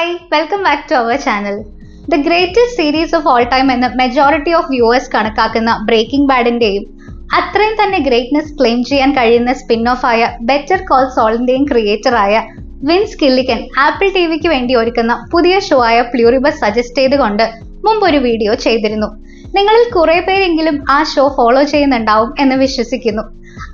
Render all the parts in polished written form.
Hi, welcome back to our channel. The greatest series of all time എന്ന majority of viewers കണക്കാക്കുന്ന breaking ബാഡിന്റെയും അത്രയും തന്നെ greatness claim ചെയ്യാൻ കഴിയുന്ന സ്പിൻ ഓഫ് ആയ ബെറ്റർ കോൾ സോളിന്റെയും ക്രിയേറ്റർ ആയ വിൻസ് ഗില്ലിഗൻ ആപ്പിൾ ടിവിക്ക് വേണ്ടി ഒരുക്കുന്ന പുതിയ ഷോ ആയ പ്ലൂറിബസ് സജസ്റ്റ് ചെയ്തുകൊണ്ട് മുമ്പ് ഒരു വീഡിയോ ചെയ്തിരുന്നു. നിങ്ങളിൽ കുറെ പേരെങ്കിലും ആ ഷോ ഫോളോ ചെയ്യുന്നുണ്ടാവും എന്ന് വിശ്വസിക്കുന്നു.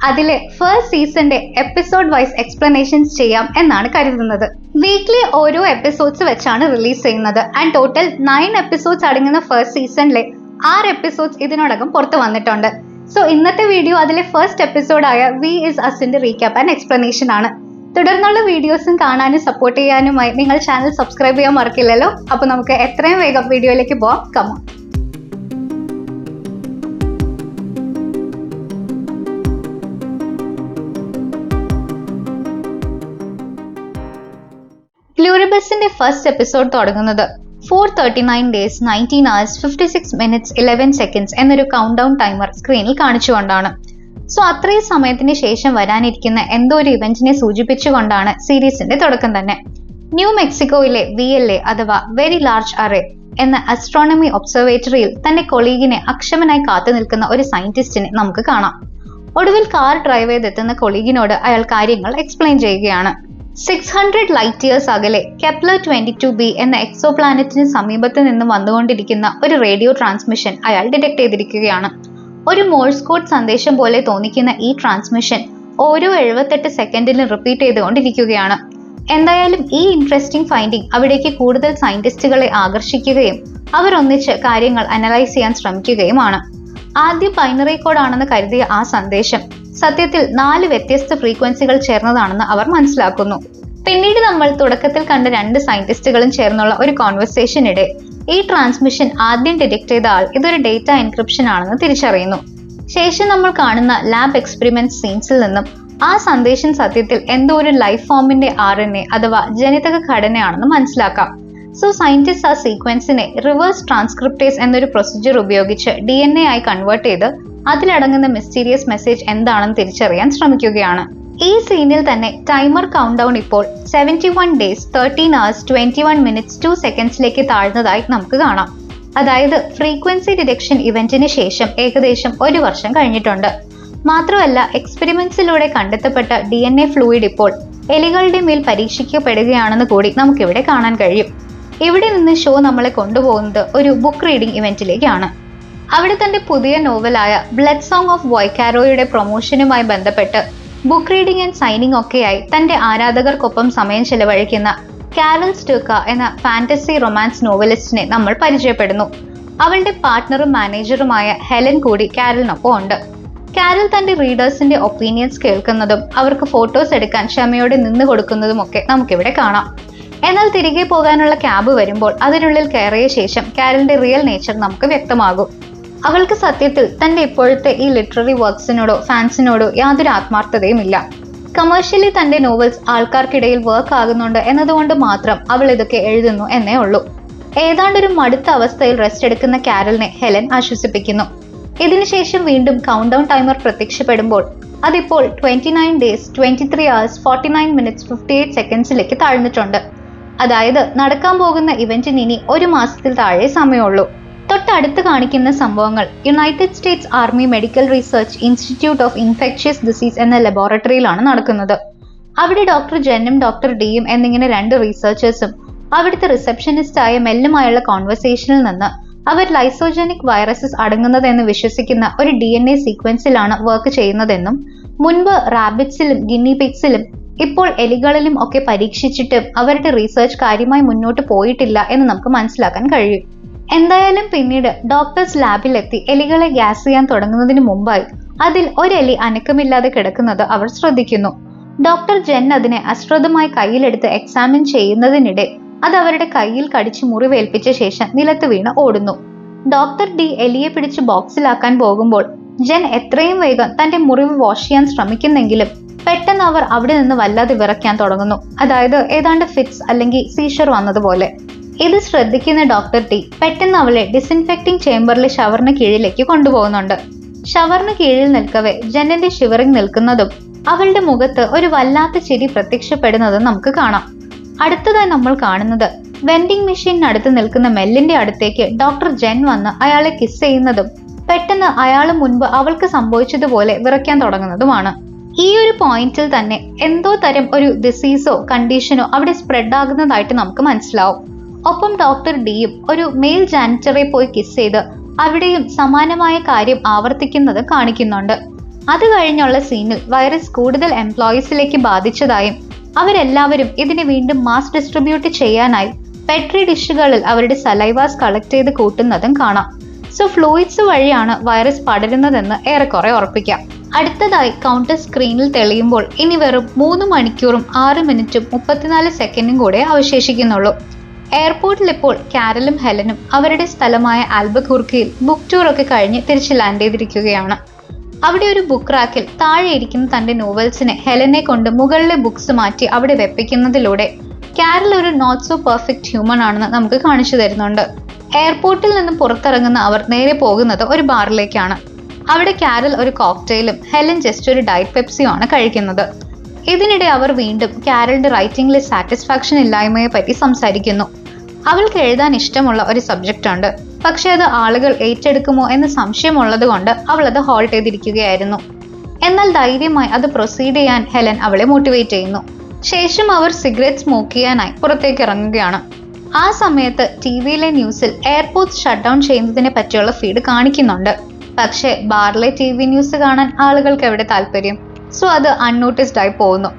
അതിലെ ഫസ്റ്റ് സീസണിന്റെ എപ്പിസോഡ് വൈസ് എക്സ്പ്ലനേഷൻസ് ചെയ്യാം എന്നാണ് കരുതുന്നത്. വീക്ക്ലി ഓരോ എപ്പിസോഡ്സ് വെച്ചാണ് റിലീസ് ചെയ്യുന്നത്. ആൻഡ് ടോട്ടൽ 9 എപ്പിസോഡ്സ് അടങ്ങുന്ന ഫസ്റ്റ് സീസണിലെ 6 എപ്പിസോഡ്സ് ഇതിനോടകം പുറത്തു വന്നിട്ടുണ്ട്. സോ ഇന്നത്തെ വീഡിയോ അതിലെ ഫസ്റ്റ് എപ്പിസോഡായ വി ഇസ് അസിന്റെ റീക്യാപ്പ് ആൻഡ് എക്സ്പ്ലനേഷൻ ആണ്. തുടർന്നുള്ള വീഡിയോസും കാണാനും സപ്പോർട്ട് ചെയ്യാനുമായി നിങ്ങൾ ചാനൽ സബ്സ്ക്രൈബ് ചെയ്യാൻ മറക്കില്ലല്ലോ. അപ്പൊ നമുക്ക് എത്രയും വേഗം വീഡിയോയിലേക്ക് പോവാം. കമോൺ. പ്ലൂറിബസിന്റെ ഫസ്റ്റ് എപ്പിസോഡ് തുടങ്ങുന്നത് 439 days 19 hours 56 minutes 11 seconds എന്നൊരു കൗണ്ട് ഡൗൺ ടൈമർ സ്ക്രീനിൽ കാണിച്ചുകൊണ്ടാണ്. സോ അത്രയും സമയത്തിന് ശേഷം വരാനിരിക്കുന്ന എന്തോ ഒരു ഇവന്റിനെ സൂചിപ്പിച്ചുകൊണ്ടാണ് സീരീസിന്റെ തുടക്കം തന്നെ. ന്യൂ മെക്സിക്കോയിലെ VLA അഥവാ വെരി ലാർജ് അറേ എന്ന അസ്ട്രോണമി ഒബ്സർവേറ്ററിയിൽ തന്റെ കൊളീഗിനെ അക്ഷമനായി കാത്തു നിൽക്കുന്ന ഒരു സയന്റിസ്റ്റിനെ നമുക്ക് കാണാം. ഒടുവിൽ കാർ ഡ്രൈവ് ചെയ്തെത്തുന്ന കൊളീഗിനോട് അയാൾ കാര്യങ്ങൾ എക്സ്പ്ലെയിൻ ചെയ്യുകയാണ്. 600 ലൈറ്റ് ഇയേഴ്സ് അകലെ കെപ്ലർ 22b എന്ന എക്സോ പ്ലാനറ്റിന് സമീപത്ത് നിന്ന് വന്നുകൊണ്ടിരിക്കുന്ന ഒരു റേഡിയോ ട്രാൻസ്മിഷൻ അയാൾ ഡിറ്റക്ട് ചെയ്തിരിക്കുകയാണ്. ഒരു മോഴ്സ് കോഡ് സന്ദേശം പോലെ തോന്നിക്കുന്ന ഈ ട്രാൻസ്മിഷൻ ഓരോ 78 സെക്കൻഡിലും റിപ്പീറ്റ് ചെയ്തുകൊണ്ടിരിക്കുകയാണ്. എന്തായാലും ഈ ഇൻട്രസ്റ്റിംഗ് ഫൈൻഡിങ് അവിടേക്ക് കൂടുതൽ സയന്റിസ്റ്റുകളെ ആകർഷിക്കുകയും അവർ ഒന്നിച്ച് കാര്യങ്ങൾ അനലൈസ് ചെയ്യാൻ ശ്രമിക്കുകയുമാണ്. ആദ്യം ബൈനറി കോഡ് ആണെന്ന് കരുതിയ ആ സന്ദേശം സത്യത്തിൽ 4 വ്യത്യസ്ത ഫ്രീക്വൻസികൾ ചേർന്നതാണെന്ന് അവർ മനസ്സിലാക്കുന്നു. പിന്നീട് നമ്മൾ തുടക്കത്തിൽ കണ്ട 2 സയന്റിസ്റ്റുകളും ചേർന്നുള്ള ഒരു കോൺവെർസേഷനിടെ ഈ ട്രാൻസ്മിഷൻ ആദ്യം ഡിറ്റക്ട് ചെയ്ത ആൾ ഇതൊരു ഡേറ്റ എൻക്രിപ്ഷൻ ആണെന്ന് തിരിച്ചറിയുന്നു. ശേഷം നമ്മൾ കാണുന്ന ലാബ് എക്സ്പെരിമെന്റ് സീൻസിൽ നിന്നും ആ സന്ദേശം സത്യത്തിൽ എന്തോ ഒരു ലൈഫ് ഫോമിന്റെ RNA അഥവാ ജനിതക ഘടനയാണെന്ന് മനസ്സിലാക്കാം. സോ സയന്റിസ്റ്റ് ആ സീക്വൻസിനെ റിവേഴ്സ് ട്രാൻസ്ക്രിപ്റ്റേസ് എന്നൊരു പ്രൊസീജിയർ ഉപയോഗിച്ച് DNA ആയി കൺവേർട്ട് ചെയ്ത് അതിലടങ്ങുന്ന മിസ്റ്റീരിയസ് മെസ്സേജ് എന്താണെന്ന് തിരിച്ചറിയാൻ ശ്രമിക്കുകയാണ്. ഈ സീനിൽ തന്നെ ടൈമർ കൗണ്ട് ഡൗൺ ഇപ്പോൾ 71 days 13 hours 21 minutes 2 secondsലേക്ക് താഴ്ന്നതായി നമുക്ക് കാണാം. അതായത് ഫ്രീക്വൻസി ഡിറ്റക്ഷൻ ഇവന്റിന് ശേഷം ഏകദേശം 1 വർഷം കഴിഞ്ഞിട്ടുണ്ട്. മാത്രമല്ല എക്സ്പെരിമെന്റ്സിലൂടെ കണ്ടെത്തപ്പെട്ട DNA ഫ്ലൂയിഡ് ഇപ്പോൾ എലികളുടെ മേൽ പരീക്ഷിക്കപ്പെടുകയാണെന്ന് കൂടി നമുക്കിവിടെ കാണാൻ കഴിയും. ഇവിടെ നിന്ന് ഷോ നമ്മളെ കൊണ്ടുപോകുന്നത് ഒരു ബുക്ക് റീഡിംഗ് ഇവന്റിലേക്കാണ്. അവിടെ തന്റെ പുതിയ നോവലായ ബ്ലഡ് സോങ് ഓഫ് വോയ്ക്കാരോയുടെ പ്രൊമോഷനുമായി ബന്ധപ്പെട്ട് ബുക്ക് റീഡിംഗ് ആൻഡ് സൈനിങ് ഒക്കെയായി തന്റെ ആരാധകർക്കൊപ്പം സമയം ചെലവഴിക്കുന്ന കാരൽ സ്റ്റൂക്ക എന്ന ഫാന്റസി റൊമാൻസ് നോവലിസ്റ്റിനെ നമ്മൾ പരിചയപ്പെടുന്നു. അവളുടെ പാർട്ട്ണറും മാനേജറുമായ ഹെലൻ കൂടി കാരലിനൊപ്പം ഉണ്ട്. കാരൽ തന്റെ റീഡേഴ്സിന്റെ ഒപ്പീനിയൻസ് കേൾക്കുന്നതും അവർക്ക് ഫോട്ടോസ് എടുക്കാൻ ക്ഷമയോടെ നിന്ന് കൊടുക്കുന്നതും ഒക്കെ നമുക്കിവിടെ കാണാം. എന്നാൽ തിരികെ പോകാനുള്ള ക്യാബ് വരുമ്പോൾ അതിനുള്ളിൽ കയറിയ ശേഷം കാരലിന്റെ റിയൽ നേച്ചർ നമുക്ക് വ്യക്തമാകും. അവൾക്ക് സത്യത്തിൽ തന്റെ ഇപ്പോഴത്തെ ഈ ലിറ്റററി വർക്ക്സിനോടോ ഫാൻസിനോടോ യാതൊരു ആത്മാർത്ഥതയും ഇല്ല. കമേഴ്ഷ്യലി തന്റെ നോവൽസ് ആൾക്കാർക്കിടയിൽ വർക്ക് ആകുന്നുണ്ട് എന്നതുകൊണ്ട് മാത്രം അവൾ ഇതൊക്കെ എഴുതുന്നു എന്നേ ഉള്ളൂ. ഏതാണ്ടൊരു മടുത്ത അവസ്ഥയിൽ റെസ്റ്റ് എടുക്കുന്ന കാരലിനെ ഹെലൻ ആശ്വസിപ്പിക്കുന്നു. ഇതിനുശേഷം വീണ്ടും കൗണ്ട് ഡൗൺ ടൈമർ പ്രത്യക്ഷപ്പെടുമ്പോൾ അതിപ്പോൾ 29 days 23 hours 49 minutes 58 secondsലേക്ക് താഴ്ന്നിട്ടുണ്ട്. അതായത് നടക്കാൻ പോകുന്ന ഇവന്റിന് ഇനി 1 മാസത്തിൽ താഴെ സമയമുള്ളൂ. തൊട്ടടുത്ത് കാണിക്കുന്ന സംഭവങ്ങൾ United States army medical research institute of infectious disease എന്ന ലബോറട്ടറിയിലാണ് നടക്കുന്നത്. അവിടെ ഡോക്ടർ ജെന്നും ഡോക്ടർ ഡിയും എന്നിങ്ങനെ 2 റിസർച്ചേഴ്സും അവിടുത്തെ റിസപ്ഷനിസ്റ്റായ മെല്ലുമായുള്ള കോൺവെർസേഷനിൽ നിന്ന് അവർ ലൈസോജനിക് വൈറസസ് അടങ്ങുന്നതെന്ന് വിശ്വസിക്കുന്ന ഒരു DNA സീക്വൻസിലാണ് വർക്ക് ചെയ്യുന്നതെന്നും മുൻപ് റാബിറ്റ്സിലും ഗിന്നി പിഗ്സിലും ഇപ്പോൾ എലികളിലും ഒക്കെ പരീക്ഷിച്ചിട്ടും അവരുടെ റിസർച്ച് കാര്യമായി മുന്നോട്ട് പോയിട്ടില്ല എന്ന് നമുക്ക് മനസ്സിലാക്കാൻ കഴിയും. എന്തായാലും പിന്നീട് ഡോക്ടേഴ്സ് ലാബിലെത്തി എലികളെ ഗ്യാസ് ചെയ്യാൻ തുടങ്ങുന്നതിന് മുമ്പായി അതിൽ ഒരെലി അനക്കമില്ലാതെ കിടക്കുന്നത് അവർ ശ്രദ്ധിക്കുന്നു. ഡോക്ടർ ജെൻ അതിനെ അശ്രദ്ധമായി കയ്യിലെടുത്ത് എക്സാമിൻ ചെയ്യുന്നതിനിടെ അത് അവരുടെ കയ്യിൽ കടിച്ച് മുറിവേൽപ്പിച്ച ശേഷം നിലത്ത് വീണ് ഓടുന്നു. ഡോക്ടർ ഡി എലിയെ പിടിച്ച് ബോക്സിലാക്കാൻ പോകുമ്പോൾ ജെൻ എത്രയും വേഗം തന്റെ മുറിവ് വാഷ് ചെയ്യാൻ ശ്രമിക്കുന്നെങ്കിലും പെട്ടെന്ന് അവർ അവിടെ നിന്ന് വല്ലാതെ വിറയ്ക്കാൻ തുടങ്ങുന്നു. അതായത് ഏതാണ്ട് ഫിറ്റ്സ് അല്ലെങ്കിൽ സീഷർ വന്നതുപോലെ. ഇത് ശ്രദ്ധിക്കുന്ന ഡോക്ടർ ടി പെട്ടെന്ന് അവളെ ഡിസിൻഫെക്റ്റിംഗ് ചേംബറിലെ ഷവറിന് കീഴിലേക്ക് കൊണ്ടുപോകുന്നുണ്ട്. ഷവറിന് കീഴിൽ നിൽക്കവേ ജെന്നിന്റെ ഷിവറിംഗ് നിൽക്കുന്നതും അവളുടെ മുഖത്ത് ഒരു വല്ലാത്ത ചിരി പ്രത്യക്ഷപ്പെടുന്നതും നമുക്ക് കാണാം. അടുത്തതായി നമ്മൾ കാണുന്നത് വെൻഡിങ് മെഷീനടുത്ത് നിൽക്കുന്ന മെല്ലിന്റെ അടുത്തേക്ക് ഡോക്ടർ ജെൻ വന്ന് അയാളെ കിസ് ചെയ്യുന്നതും പെട്ടെന്ന് അയാൾ മുൻപ് അവൾക്ക് സംഭവിച്ചതുപോലെ വിറയ്ക്കാൻ തുടങ്ങുന്നതുമാണ്. ഈ ഒരു പോയിന്റിൽ തന്നെ എന്തോ തരം ഒരു ഡിസീസോ കണ്ടീഷനോ അവിടെ സ്പ്രെഡ് ആകുന്നതായിട്ട് നമുക്ക് മനസ്സിലാവും. ഒപ്പം ഡോക്ടർ ഡിയും ഒരു മെയിൽ ജാനിറ്ററെ പോയി കിസ് ചെയ്ത് അവിടെയും സമാനമായ കാര്യം ആവർത്തിക്കുന്നത് കാണിക്കുന്നുണ്ട്. അത് കഴിഞ്ഞുള്ള സീനിൽ വൈറസ് കൂടുതൽ എംപ്ലോയീസിലേക്ക് ബാധിച്ചതായും അവരെല്ലാവരും ഇതിനെ വീണ്ടും മാസ് ഡിസ്ട്രിബ്യൂട്ട് ചെയ്യാനായി പെട്രി ഡിഷുകളിൽ അവരുടെ സലൈവാസ് കളക്ട് ചെയ്ത് കൂട്ടുന്നതും കാണാം. സോ ഫ്ലൂയിഡ്സ് വഴിയാണ് വൈറസ് പടരുന്നതെന്ന് ഏറെക്കുറെ ഉറപ്പിക്കാം. അടുത്തതായി കൗണ്ടർ സ്ക്രീനിൽ തെളിയുമ്പോൾ ഇനി വെറും 3 മണിക്കൂറും 6 മിനിറ്റും 34 സെക്കൻഡും കൂടെ അവശേഷിക്കുന്നുള്ളൂ. എയർപോർട്ടിൽ ഇപ്പോൾ കാരലും ഹെലനും അവരുടെ സ്ഥലമായ ആൽബക്കൂർക്കിയിൽ ബുക്ക് ടൂർ ഒക്കെ കഴിഞ്ഞ് തിരിച്ച് ലാൻഡ് ചെയ്തിരിക്കുകയാണ്. അവിടെ ഒരു ബുക്ക് റാക്കിൽ താഴെ ഇരിക്കുന്ന തന്റെ നോവൽസിനെ ഹെലനെ കൊണ്ട് മുകളിലെ ബുക്സ് മാറ്റി അവിടെ വെപ്പിക്കുന്നതിലൂടെ കാരൽ ഒരു നോട്ട് സോ പെർഫെക്റ്റ് ഹ്യൂമൻ ആണെന്ന് നമുക്ക് കാണിച്ചു തരുന്നുണ്ട്. എയർപോർട്ടിൽ നിന്നും പുറത്തിറങ്ങുന്ന അവർ നേരെ പോകുന്നത് ഒരു ബാറിലേക്കാണ്. അവിടെ കാരൽ ഒരു കോക്ടെയിലും ഹെലൻ ജസ്റ്റ് ഒരു ഡയറ്റ് പെപ്സിയും ആണ് കഴിക്കുന്നത്. ഇതിനിടെ അവർ വീണ്ടും കാരലിന്റെ റൈറ്റിംഗിലെ സാറ്റിസ്ഫാക്ഷൻ ഇല്ലായ്മയെ പറ്റി സംസാരിക്കുന്നു. അവൾക്ക് എഴുതാൻ ഇഷ്ടമുള്ള ഒരു സബ്ജക്റ്റ് ഉണ്ട്, പക്ഷെ അത് ആളുകൾ ഏറ്റെടുക്കുമോ എന്ന് സംശയമുള്ളത് കൊണ്ട് അവൾ അത് ഹോൾട്ട് ചെയ്തിരിക്കുകയായിരുന്നു. എന്നാൽ ധൈര്യമായി അത് പ്രൊസീഡ് ചെയ്യാൻ ഹെലൻ അവളെ മോട്ടിവേറ്റ് ചെയ്യുന്നു. ശേഷം അവർ സിഗരറ്റ് സ്മോക്ക് ചെയ്യാനായി പുറത്തേക്ക് ഇറങ്ങുകയാണ്. ആ സമയത്ത് ടിവിയിലെ ന്യൂസിൽ എയർപോർട്ട് ഷട്ട് ഡൗൺ ചെയ്യുന്നതിനെ പറ്റിയുള്ള ഫീഡ് കാണിക്കുന്നുണ്ട്. പക്ഷെ ബാറിലെ TV ന്യൂസ് കാണാൻ ആളുകൾക്ക് എവിടെ താല്പര്യം? സോ അത് അൺനോട്ടിസ്ഡ് ആയി പോകുന്നു.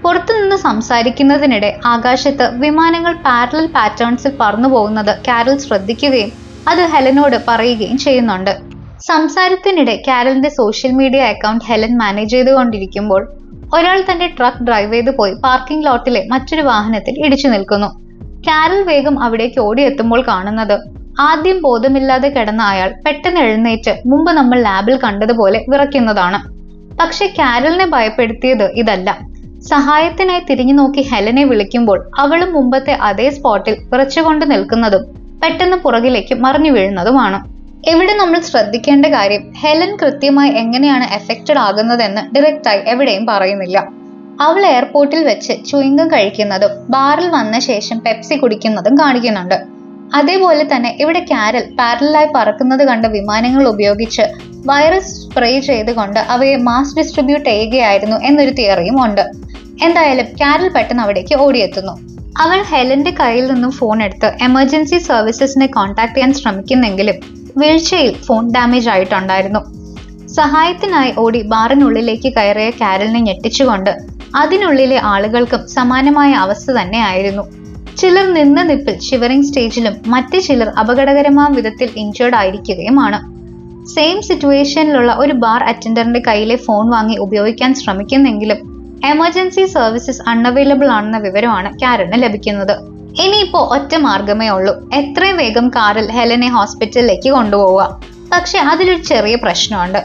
പുറത്തുനിന്ന് സംസാരിക്കുന്നതിനിടെ ആകാശത്ത് വിമാനങ്ങൾ പാരലൽ പാറ്റേൺസിൽ പറന്നു പോകുന്നത് കാരൽ ശ്രദ്ധിക്കുകയും അത് ഹെലനോട് പറയുകയും ചെയ്യുന്നുണ്ട്. സംസാരത്തിനിടെ കാരലിന്റെ social media account Helen manage ചെയ്തുകൊണ്ടിരിക്കുമ്പോൾ ഒരാൾ തന്റെ ട്രക്ക് ഡ്രൈവ് ചെയ്ത് പോയി പാർക്കിംഗ് ലോട്ടിലെ മറ്റൊരു വാഹനത്തിൽ ഇടിച്ചു നിൽക്കുന്നു. കാരൽ വേഗം അവിടേക്ക് ഓടിയെത്തുമ്പോൾ കാണുന്നത് ആദ്യം ബോധമില്ലാതെ കിടന്ന അയാൾ പെട്ടെന്ന് എഴുന്നേറ്റ് മുമ്പ് നമ്മൾ ലാബിൽ കണ്ടതുപോലെ വിറയ്ക്കുന്നതാണ്. പക്ഷെ കാരലിനെ ഭയപ്പെടുത്തിയത് ഇതല്ല. സഹായത്തിനായി തിരിഞ്ഞു നോക്കി ഹെലനെ വിളിക്കുമ്പോൾ അവളും മുമ്പത്തെ അതേ സ്പോട്ടിൽ വിറച്ചുകൊണ്ട് നിൽക്കുന്നതും പെട്ടെന്ന് പുറകിലേക്ക് മറിഞ്ഞു വീഴുന്നതുമാണ്. ഇവിടെ നമ്മൾ ശ്രദ്ധിക്കേണ്ട കാര്യം ഹെലൻ കൃത്യമായി എങ്ങനെയാണ് എഫക്റ്റഡ് ആകുന്നതെന്ന് ഡയറക്റ്റായി എവിടെയും പറയുന്നില്ല. അവൾ എയർപോർട്ടിൽ വെച്ച് ചുയിങ്കം കഴിക്കുന്നതും ബാറിൽ വന്ന ശേഷം പെപ്സി കുടിക്കുന്നതും കാണിക്കുന്നുണ്ട്. അതേപോലെ തന്നെ ഇവിടെ കാരൽ പാരലായി പറക്കുന്നത് കണ്ട വിമാനങ്ങൾ ഉപയോഗിച്ച് വൈറസ് സ്പ്രേ ചെയ്തുകൊണ്ട് അവയെ മാസ് ഡിസ്ട്രിബ്യൂട്ട് ചെയ്യുകയായിരുന്നു എന്നൊരു തിയറിയും ഉണ്ട്. എന്തായാലും കാരൽ പെട്ടെന്ന് അവിടേക്ക് ഓടിയെത്തുന്നു. അവൾ ഹെലന്റെ കയ്യിൽ നിന്നും ഫോൺ എടുത്ത് എമർജൻസി സർവീസസിനെ കോൺടാക്ട് ചെയ്യാൻ ശ്രമിക്കുന്നെങ്കിലും വീഴ്ചയിൽ ഫോൺ ഡാമേജ് ആയിട്ടുണ്ടായിരുന്നു. സഹായത്തിനായി ഓടി ബാറിനുള്ളിലേക്ക് കയറിയ കാരലിനെ ഞെട്ടിച്ചുകൊണ്ട് അതിനുള്ളിലെ ആളുകൾക്കും സമാനമായ അവസ്ഥ തന്നെ ആയിരുന്നു. ചിലർ നിന്ന നിപ്പിൽ ഷിവറിംഗ് സ്റ്റേജിലും മറ്റു ചിലർ അപകടകരമായ വിധത്തിൽ ഇൻജേർഡ് ആയിരിക്കുകയുമാണ്. സെയിം സിറ്റുവേഷനിലുള്ള ഒരു ബാർ അറ്റൻഡറിന്റെ കയ്യിലെ ഫോൺ വാങ്ങി ഉപയോഗിക്കാൻ ശ്രമിക്കുന്നെങ്കിലും എമർജൻസി സർവീസസ് അൺഅവൈലബിൾ ആണെന്ന വിവരമാണ് കാരലിന് ലഭിക്കുന്നത്. ഇനിയിപ്പോ ഒറ്റ മാർഗമേ ഉള്ളൂ, എത്രയും വേഗം കാരൽ ഹെലനെ ഹോസ്പിറ്റലിലേക്ക് കൊണ്ടുപോവുക. പക്ഷെ അതിലൊരു ചെറിയ പ്രശ്നമുണ്ട്.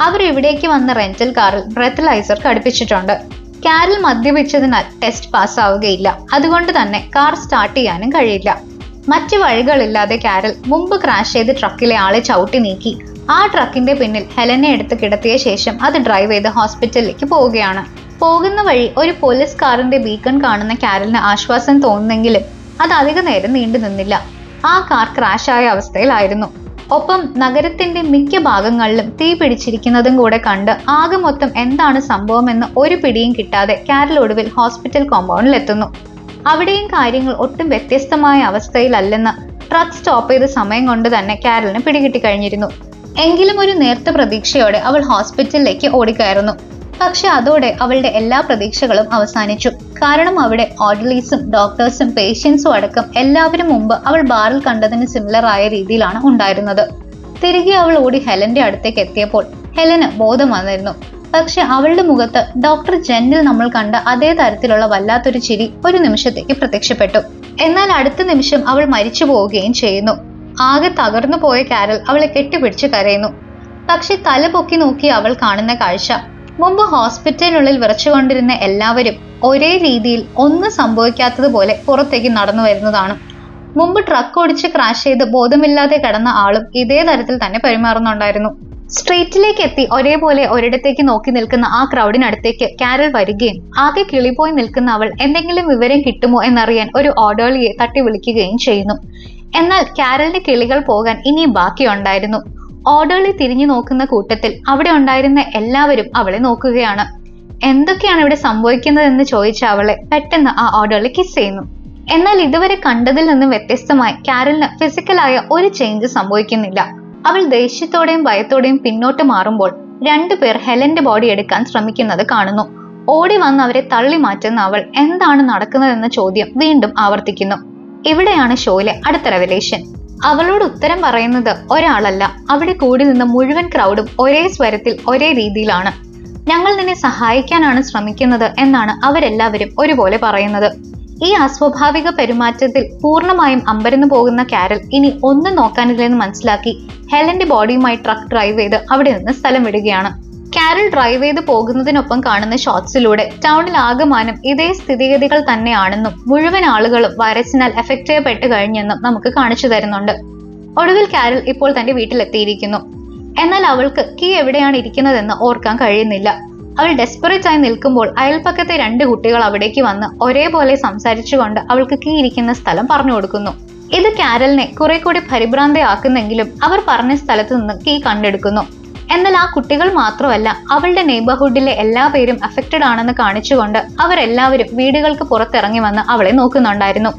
അവർ ഇവിടേക്ക് വന്ന റെന്റൽ കാറിൽ ബ്രെത്തലൈസർ ഘടിപ്പിച്ചിട്ടുണ്ട്. കാരൽ മദ്യപിച്ചതിനാൽ ടെസ്റ്റ് പാസ്സാവുകയില്ല. അതുകൊണ്ട് തന്നെ കാർ സ്റ്റാർട്ട് ചെയ്യാനും കഴിയില്ല. മറ്റു വഴികളില്ലാതെ കാരൽ മുമ്പ് ക്രാഷ് ചെയ്ത് ട്രക്കിലെ ആളെ ചവിട്ടി നീക്കി ആ ട്രക്കിന്റെ പിന്നിൽ ഹെലനെ എടുത്ത് കിടത്തിയ ശേഷം അത് ഡ്രൈവ് ചെയ്ത് ഹോസ്പിറ്റലിലേക്ക് പോവുകയാണ്. പോകുന്ന വഴി ഒരു പോലീസ് കാറിന്റെ ബീക്കൺ കാണുന്ന കാരലിന് ആശ്വാസം തോന്നുന്നെങ്കിലും അത് അധിക നേരം നീണ്ടു നിന്നില്ല. ആ കാർ ക്രാഷായ അവസ്ഥയിലായിരുന്നു. ഒപ്പം നഗരത്തിന്റെ മിക്ക ഭാഗങ്ങളിലും തീ പിടിച്ചിരിക്കുന്നതും കൂടെ കണ്ട് ആകെ മൊത്തം എന്താണ് സംഭവമെന്ന് ഒരു പിടിയും കിട്ടാതെ കാരൽ ഒടുവിൽ ഹോസ്പിറ്റൽ കോമ്പൗണ്ടിൽ എത്തുന്നു. അവിടെയും കാര്യങ്ങൾ ഒട്ടും വ്യത്യസ്തമായ അവസ്ഥയിലല്ലെന്ന് ട്രക്ക് സ്റ്റോപ്പ് ചെയ്ത സമയം കൊണ്ട് തന്നെ കാരലിന് പിടികിട്ടി കഴിഞ്ഞിരുന്നു. എങ്കിലും ഒരു നേർത്ത പ്രതീക്ഷയോടെ അവൾ ഹോസ്പിറ്റലിലേക്ക് ഓടിക്കയറുന്നു. പക്ഷെ അതോടെ അവളുടെ എല്ലാ പ്രതീക്ഷകളും അവസാനിച്ചു. കാരണം അവിടെ ഓർഡർലീസും ഡോക്ടേഴ്സും പേഷ്യൻസും അടക്കം എല്ലാവരും മുമ്പ് അവൾ ബാറിൽ കണ്ടതിന് സിമിലർ ആയ രീതിയിലാണ് ഉണ്ടായിരുന്നത്. തിരികെ അവൾ ഓടി ഹെലന്റെ അടുത്തേക്ക് എത്തിയപ്പോൾ ഹെലന് ബോധം വന്നിരുന്നു. പക്ഷെ അവളുടെ മുഖത്ത് ഡോക്ടർ ജെന്നിൽ നമ്മൾ കണ്ട അതേ തരത്തിലുള്ള വല്ലാത്തൊരു ചിരി ഒരു നിമിഷത്തേക്ക് പ്രത്യക്ഷപ്പെട്ടു. എന്നാൽ അടുത്ത നിമിഷം അവൾ മരിച്ചു പോവുകയും ചെയ്യുന്നു. ആകെ തകർന്നു പോയ കാരൽ അവളെ കെട്ടിപ്പിടിച്ച് കരയുന്നു. പക്ഷെ തല പൊക്കി നോക്കി അവൾ കാണുന്ന കാഴ്ച മുമ്പ് ഹോസ്പിറ്റലിനുള്ളിൽ വിറച്ചുകൊണ്ടിരുന്ന എല്ലാവരും ഒരേ രീതിയിൽ ഒന്നും സംഭവിക്കാത്തതുപോലെ പുറത്തേക്ക് നടന്നു വരുന്നതാണ്. മുമ്പ് ട്രക്ക് ഓടിച്ച് ക്രാഷ് ചെയ്ത് ബോധമില്ലാതെ കിടന്ന ആളും ഇതേ തരത്തിൽ തന്നെ പെരുമാറുന്നുണ്ടായിരുന്നു. സ്ട്രീറ്റിലേക്ക് എത്തി ഒരേപോലെ ഒരിടത്തേക്ക് നോക്കി നിൽക്കുന്ന ആ ക്രൗഡിനടുത്തേക്ക് കാരൽ വരികയും ആകെ കിളിപോയി നിൽക്കുന്ന അവൾ എന്തെങ്കിലും വിവരം കിട്ടുമോ എന്നറിയാൻ ഒരു ഓർഡർലിയെ തട്ടി വിളിക്കുകയും ചെയ്യുന്നു. എന്നാൽ കാരലിന്റെ കിളികൾ പോകാൻ ഇനിയും ബാക്കിയുണ്ടായിരുന്നു. ഓർഡർലി തിരിഞ്ഞു നോക്കുന്ന കൂട്ടത്തിൽ അവിടെ ഉണ്ടായിരുന്ന എല്ലാവരും അവളെ നോക്കുകയാണ്. എന്തൊക്കെയാണ് ഇവിടെ സംഭവിക്കുന്നതെന്ന് ചോദിച്ച അവളെ പെട്ടെന്ന് ആ ഓർഡർലി കിസ് ചെയ്യുന്നു. എന്നാൽ ഇതുവരെ കണ്ടതിൽ നിന്നും വ്യത്യസ്തമായി കാരലിന് ഫിസിക്കലായ ഒരു ചേഞ്ച് സംഭവിക്കുന്നില്ല. അവൾ ദേഷ്യത്തോടെയും ഭയത്തോടെയും പിന്നോട്ട് മാറുമ്പോൾ രണ്ടുപേർ ഹെലന്റെ ബോഡി എടുക്കാൻ ശ്രമിക്കുന്നത് കാണുന്നു. ഓടി വന്ന് അവരെ തള്ളി മാറ്റുന്ന അവൾ എന്താണ് നടക്കുന്നതെന്ന ചോദ്യം വീണ്ടും ആവർത്തിക്കുന്നു. ഇവിടെയാണ് ഷോയിലെ അടുത്ത റെവലേഷൻ. അവളോട് ഉത്തരം പറയുന്നത് ഒരാളല്ല, അവിടെ കൂടി നിന്ന് മുഴുവൻ ക്രൗഡും ഒരേ സ്വരത്തിൽ ഒരേ രീതിയിലാണ്. ഞങ്ങൾ നിന്നെ സഹായിക്കാനാണ് ശ്രമിക്കുന്നത് എന്നാണ് അവരെല്ലാവരും ഒരുപോലെ പറയുന്നത്. ഈ അസ്വാഭാവിക പെരുമാറ്റത്തിൽ പൂർണ്ണമായും അമ്പരന്നു പോകുന്ന കാരൽ ഇനി ഒന്നും നോക്കാനില്ലെന്ന് മനസ്സിലാക്കി ഹെലന്റെ ബോഡിയുമായി ട്രക്ക് ഡ്രൈവ് ചെയ്ത് അവിടെ നിന്ന് സ്ഥലം വിടുകയാണ്. കാരൽ ഡ്രൈവ് ചെയ്ത് പോകുന്നതിനൊപ്പം കാണുന്ന ഷോട്ട്സിലൂടെ ടൗണിൽ ആകമാനം ഇതേ സ്ഥിതിഗതികൾ തന്നെയാണെന്നും മുഴുവൻ ആളുകളും വൈറസിനാൽ എഫക്ട് ചെയ്യപ്പെട്ട് കഴിഞ്ഞെന്നും നമുക്ക് കാണിച്ചു തരുന്നുണ്ട്. ഒടുവിൽ കാരൽ ഇപ്പോൾ തന്റെ വീട്ടിലെത്തിയിരിക്കുന്നു. എന്നാൽ അവൾക്ക് കീ എവിടെയാണ് ഇരിക്കുന്നതെന്ന് ഓർക്കാൻ കഴിയുന്നില്ല. അവൾ ഡെസ്പറേറ്റ് ആയി നിൽക്കുമ്പോൾ അയൽപ്പക്കത്തെ 2 കുട്ടികൾ അവിടേക്ക് വന്ന് ഒരേപോലെ സംസാരിച്ചുകൊണ്ട് അവൾക്ക് കീ ഇരിക്കുന്ന സ്ഥലം പറഞ്ഞു കൊടുക്കുന്നു. ഇത് കാരലിനെ കുറെ കൂടി പരിഭ്രാന്തയാക്കുന്നെങ്കിലും അവർ പറഞ്ഞ സ്ഥലത്ത് നിന്ന് കീ കണ്ടെടുക്കുന്നു. എന്നാൽ ആ കുട്ടികൾ മാത്രമല്ല, അവളുടെ നെയ്ബർഹുഡിലെ എല്ലാ പേരും അഫക്റ്റഡ് ആണെന്ന് കാണിച്ചുകൊണ്ട് അവരെല്ലാവരും വീടുകൾക്ക് പുറത്തിറങ്ങി വന്ന് അവളെ നോക്കുന്നുണ്ടായിരുന്നു.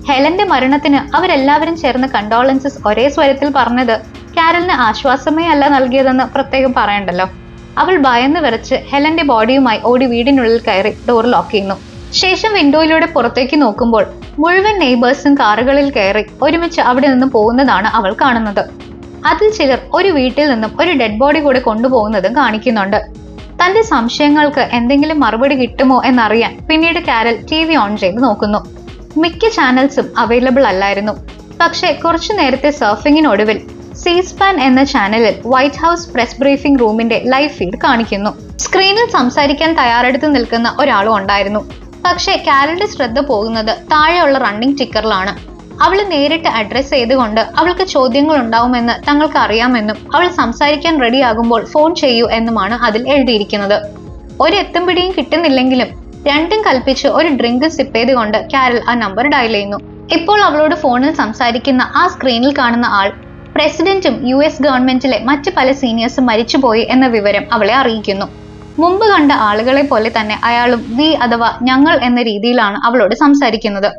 ഹെലന്റെ മരണത്തിന് അവരെല്ലാവരും ചേർന്ന് കണ്ടോളൻസസ് ഒരേ സ്വരത്തിൽ പറഞ്ഞത് കാരലിന് ആശ്വാസമേ അല്ല നൽകിയതെന്ന് പ്രത്യേകം പറയണ്ടല്ലോ. അവൾ ഭയന്ന് വിറച്ച് ഹെലന്റെ ബോഡിയുമായി ഓടി വീടിനുള്ളിൽ കയറി ഡോർ ലോക്ക് ചെയ്യുന്നു. ശേഷം വിൻഡോയിലൂടെ പുറത്തേക്ക് നോക്കുമ്പോൾ മുഴുവൻ നെയ്ബേഴ്സും കാറുകളിൽ കയറി ഒരുമിച്ച് അവിടെ നിന്ന് പോകുന്നതാണ് അവൾ കാണുന്നത്. അതിൽ ചിലർ ഒരു വീട്ടിൽ നിന്നും ഒരു ഡെഡ് ബോഡി കൂടെ കൊണ്ടുപോകുന്നതും കാണിക്കുന്നുണ്ട്. തന്റെ സംശയങ്ങൾക്ക് എന്തെങ്കിലും മറുപടി കിട്ടുമോ എന്നറിയാൻ പിന്നീട് കാരൽ TV ഓൺ ചെയ്ത് നോക്കുന്നു. മിക്ക ചാനൽസും അവൈലബിൾ അല്ലായിരുന്നു. പക്ഷെ കുറച്ചു നേരത്തെ സർഫിങ്ങിനൊടുവിൽ സീസ്പാൻ എന്ന ചാനലിൽ വൈറ്റ് ഹൗസ് പ്രസ് ബ്രീഫിംഗ് റൂമിന്റെ ലൈവ് ഫീഡ് കാണിക്കുന്നു. സ്ക്രീനിൽ സംസാരിക്കാൻ തയ്യാറെടുത്ത് നിൽക്കുന്ന ഒരാളും ഉണ്ടായിരുന്നു. പക്ഷെ കാരലിന്റെ ശ്രദ്ധ പോകുന്നത് താഴെയുള്ള റണ്ണിംഗ് ടിക്കറിലാണ്. അവളെ നേരിട്ട് അഡ്രസ് ചെയ്തുകൊണ്ട് അവൾക്ക് ചോദ്യങ്ങൾ ഉണ്ടാവുമെന്ന് തങ്ങൾക്ക് അറിയാമെന്നും അവൾ സംസാരിക്കാൻ റെഡിയാകുമ്പോൾ ഫോൺ ചെയ്യൂ എന്നുമാണ് അതിൽ എഴുതിയിരിക്കുന്നത്. ഒരു എത്തും പിടിയും കിട്ടുന്നില്ലെങ്കിലും രണ്ടും കൽപ്പിച്ച് ഒരു ഡ്രിങ്ക് സിപ്പ് ചെയ്തുകൊണ്ട് കാരൽ ആ നമ്പർ ഡയൽ ചെയ്യുന്നു. ഇപ്പോൾ അവളോട് ഫോണിൽ സംസാരിക്കുന്ന ആ സ്ക്രീനിൽ കാണുന്ന ആൾ പ്രസിഡന്റും US ഗവൺമെന്റിലെ മറ്റ് പല സീനിയേഴ്സും മരിച്ചുപോയി എന്ന വിവരം അവളെ അറിയിക്കുന്നു. മുമ്പ് കണ്ട ആളുകളെ പോലെ തന്നെ അയാളും വി അഥവാ ഞങ്ങൾ എന്ന രീതിയിലാണ് അവളോട് സംസാരിക്കുന്നത്.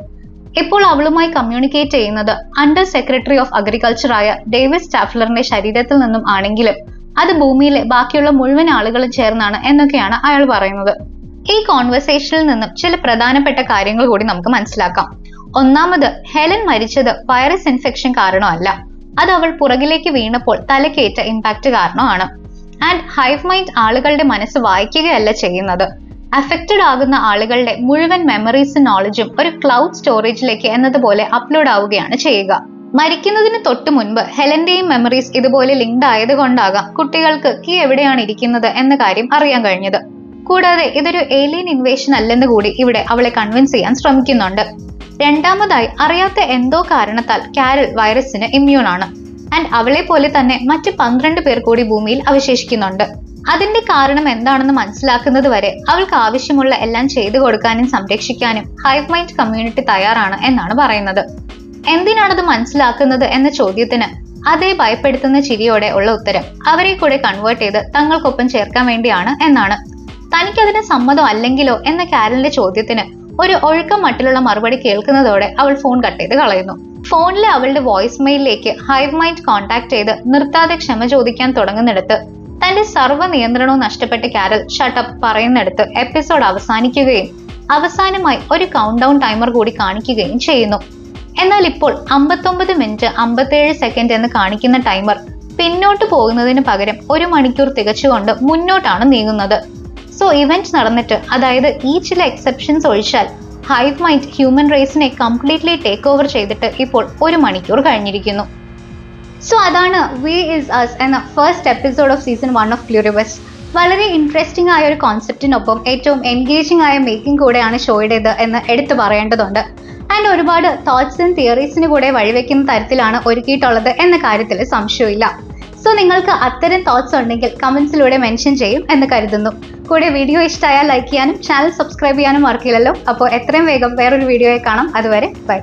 ഇപ്പോൾ അവളുമായി കമ്മ്യൂണിക്കേറ്റ് ചെയ്യുന്നത് അണ്ടർ സെക്രട്ടറി ഓഫ് അഗ്രികൾച്ചർ ആയ ഡേവിഡ് സ്റ്റാഫ്ലറിന്റെ ശരീരത്തിൽ നിന്നും ആണെങ്കിലും അത് ഭൂമിയിലെ ബാക്കിയുള്ള മുഴുവൻ ആളുകളും ചേർന്നാണ് എന്നൊക്കെയാണ് അയാൾ പറയുന്നത്. ഈ കോൺവെർസേഷനിൽ നിന്നും ചില പ്രധാനപ്പെട്ട കാര്യങ്ങൾ കൂടി നമുക്ക് മനസ്സിലാക്കാം. ഒന്നാമത്, ഹെലൻ മരിച്ചത് വൈറസ് ഇൻഫെക്ഷൻ കാരണമല്ല, അത് അവൾ പുറകിലേക്ക് വീണപ്പോൾ തലക്കേറ്റ ഇമ്പാക്ട് കാരണമാണ്. ആൻഡ് ഹൈവ് മൈൻഡ് ആളുകളുടെ മനസ്സ് വായിക്കുകയല്ല ചെയ്യുന്നത്, അഫക്റ്റഡ് ആകുന്ന ആളുകളുടെ മുഴുവൻ മെമ്മറീസും നോളജും ഒരു ക്ലൗഡ് സ്റ്റോറേജിലേക്ക് എന്നതുപോലെ അപ്ലോഡ് ആവുകയാണ് ചെയ്യുക. മരിക്കുന്നതിന് തൊട്ടു മുൻപ് ഹെലന്റെയും മെമ്മറീസ് ഇതുപോലെ ലിങ്ക്ഡ് ആയതുകൊണ്ടാകാം കുട്ടികൾക്ക് കീ എവിടെയാണ് ഇരിക്കുന്നത് എന്ന കാര്യം അറിയാൻ കഴിഞ്ഞത്. കൂടാതെ ഇതൊരു ഏലിയൻ ഇൻവേഷൻ അല്ലെന്ന് കൂടി ഇവിടെ അവളെ കൺവിൻസ് ചെയ്യാൻ ശ്രമിക്കുന്നുണ്ട്. രണ്ടാമതായി, അറിയാത്ത എന്തോ കാരണത്താൽ കാരൽ വൈറസിന് ഇമ്മ്യൂൺ ആണ്. ആൻഡ് അവളെ പോലെ തന്നെ മറ്റ് 12 പേർ കൂടി ഭൂമിയിൽ അവശേഷിക്കുന്നുണ്ട്. അതിന്റെ കാരണം എന്താണെന്ന് മനസ്സിലാക്കുന്നത് വരെ അവൾക്ക് ആവശ്യമുള്ള എല്ലാം ചെയ്തു കൊടുക്കാനും സംരക്ഷിക്കാനും ഹൈവ് മൈൻഡ് കമ്മ്യൂണിറ്റി തയ്യാറാണ് എന്നാണ് പറയുന്നത്. എന്തിനാണത് മനസ്സിലാക്കുന്നത് എന്ന ചോദ്യത്തിന് അതേ ഭയപ്പെടുത്തുന്ന ചിരിയോടെ ഉള്ള ഉത്തരം അവരെ കൂടെ കൺവേർട്ട് ചെയ്ത് തങ്ങൾക്കൊപ്പം ചേർക്കാൻ വേണ്ടിയാണ് എന്നാണ്. തനിക്കതിന് സമ്മതം അല്ലെങ്കിലോ എന്ന കാരലിന്റെ ചോദ്യത്തിന് ഒരു ഒഴുക്കം മട്ടിലുള്ള മറുപടി കേൾക്കുന്നതോടെ അവൾ ഫോൺ കട്ട് ചെയ്ത് കളയുന്നു. ഫോണിലെ അവളുടെ വോയിസ് മെയിലിലേക്ക് ഹൈവ് മൈൻഡ് കോൺടാക്ട് ചെയ്ത് നിർത്താതെ ക്ഷമ ചോദിക്കാൻ തുടങ്ങുന്നിടത്ത് തന്റെ സർവ്വ നിയന്ത്രണവും നഷ്ടപ്പെട്ട കാരൽ ഷട്ടപ്പ് പറയുന്നിടത്ത് എപ്പിസോഡ് അവസാനിക്കുകയും അവസാനമായി ഒരു കൗണ്ട് ഡൗൺ ടൈമർ കൂടി കാണിക്കുകയും ചെയ്യുന്നു. എന്നാൽ ഇപ്പോൾ 59 മിനിറ്റ് 57 സെക്കൻഡ് എന്ന് കാണിക്കുന്ന ടൈമർ പിന്നോട്ട് പോകുന്നതിന് പകരം 1 മണിക്കൂർ തികച്ചുകൊണ്ട് മുന്നോട്ടാണ് നീങ്ങുന്നത്. സോ ഇവന്റ് നടന്നിട്ട്, അതായത് ഈ ചില എക്സെപ്ഷൻസ് ഒഴിച്ചാൽ ഹൈവ് മൈൻഡ് ഹ്യൂമൻ റേസിനെ കംപ്ലീറ്റ്ലി ടേക്ക് ഓവർ ചെയ്തിട്ട് ഇപ്പോൾ 1 മണിക്കൂർ കഴിഞ്ഞിരിക്കുന്നു. സോ അതാണ് വി ഇസ് അസ് എന്ന first episode of season 1 of curious. വളരെ ഇൻട്രസ്റ്റിംഗ് ആയ ഒരു കോൺസെപ്റ്റിനൊപ്പം ഏറ്റവും എൻഗേജിംഗ് ആയ മേക്കിംഗ് കൂടെയാണ് ഷോയുടേത് എന്ന് എടുത്തു പറയേണ്ടതുണ്ട്. ആൻഡ് ഒരുപാട് തോട്ട്സ് ആൻഡ് തിയറീസിന് കൂടെ വഴിവെക്കുന്ന തരത്തിലാണ് ഒരുക്കിയിട്ടുള്ളത് എന്ന കാര്യത്തിൽ സംശയമില്ല. സോ നിങ്ങൾക്ക് അത്തരം തോട്ട്സ് ഉണ്ടെങ്കിൽ കമന്റ്സിലൂടെ മെൻഷൻ ചെയ്യും എന്ന് കരുതുന്നു. കൂടെ വീഡിയോ ഇഷ്ടമായാൽ ലൈക്ക് ചെയ്യാനും ചാനൽ സബ്സ്ക്രൈബ് ചെയ്യാനും മറക്കില്ലല്ലോ. അപ്പോൾ എത്രയും വേഗം വേറൊരു വീഡിയോയിൽ കാണാം. അതുവരെ ബൈ.